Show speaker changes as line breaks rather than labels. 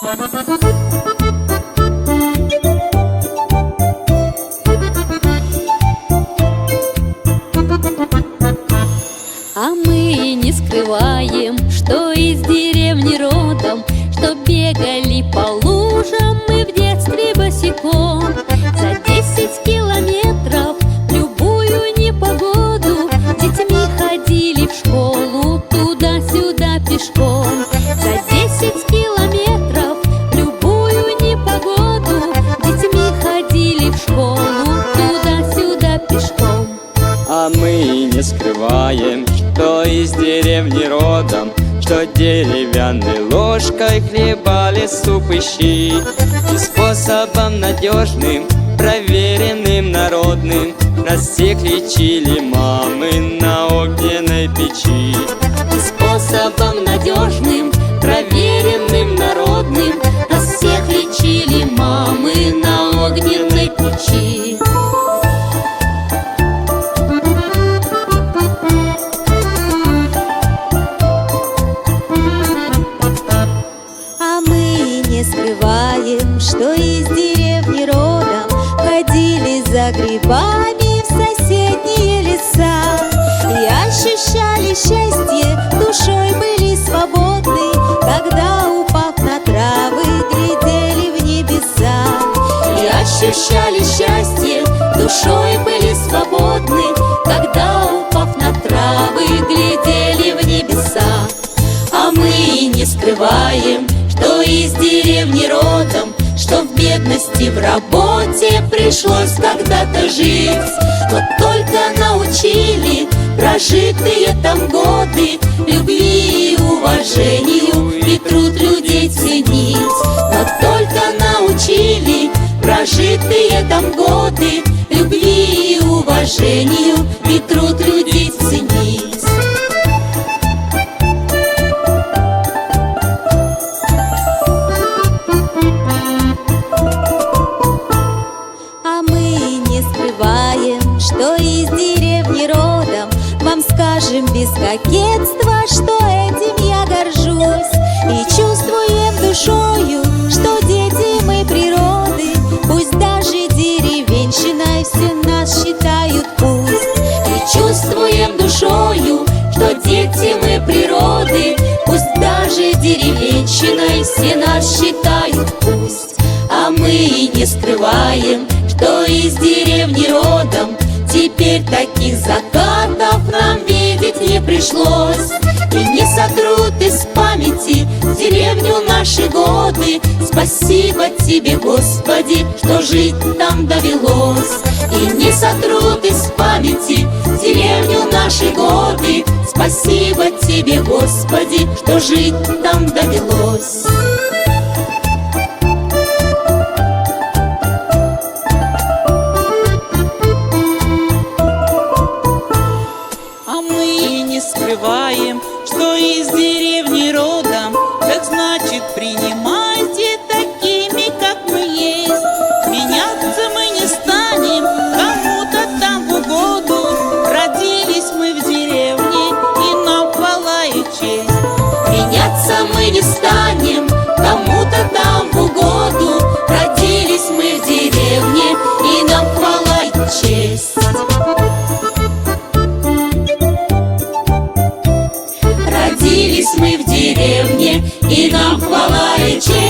А мы не скрываем, что из деревни родом, что бегали по лужам мы в детстве босиком. За 10 километров в любую непогоду детьми ходили в школу туда-сюда пешком. За 10 километров в любую непогоду детьми ходили в школу туда-сюда пешком.
А мы не скрываем, что из деревни родом, что деревянной ложкой хлебали суп и щи. И способом надежным, проверенным, народным нас всех лечили мамы на огненной печи.
И способом надежным, проверенным, народным нас всех лечили мамы на огненной печи.
Не скрываем, что из деревни родом ходили за грибами в соседние леса и ощущали счастье, душой были свободны, когда, упав на травы, глядели в небеса.
И ощущали счастье, душой были свободны, когда, упав на травы, глядели в небеса. А мы не скрываем, что из деревни родом, что в бедности, в работе пришлось когда-то жить. Но только научили прожитые там годы любви и уважению и труд людей ценить. Но только научили прожитые там годы любви и уважению и труд людей ценить.
Что из деревни родом, вам скажем без кокетства, что этим я горжусь. И чувствуем душою, что дети мы природы, пусть даже деревенщиной все нас считают пусть.
И чувствуем душою, что дети мы природы, пусть даже деревенщиной все нас считают пусть. А мы не скрываем, что из деревни родом теперь таких закатов нам видеть не пришлось. И не сотрут из памяти деревню наши годы. Спасибо тебе, Господи, что жить там довелось. И не сотрут из памяти деревню наши годы. Спасибо тебе, Господи, что жить там довелось.
Скрываем, что из деревни родом, так значит принимайте такими, как мы есть. Меняться мы не станем, кому-то там в угоду. Родились мы в деревне, и нам хвала и честь.
Меняться мы не станем, кому-то там в угоду. Родились мы в деревне, и нам хвала и честь. Родились мы в деревне, и нам хвала и честь.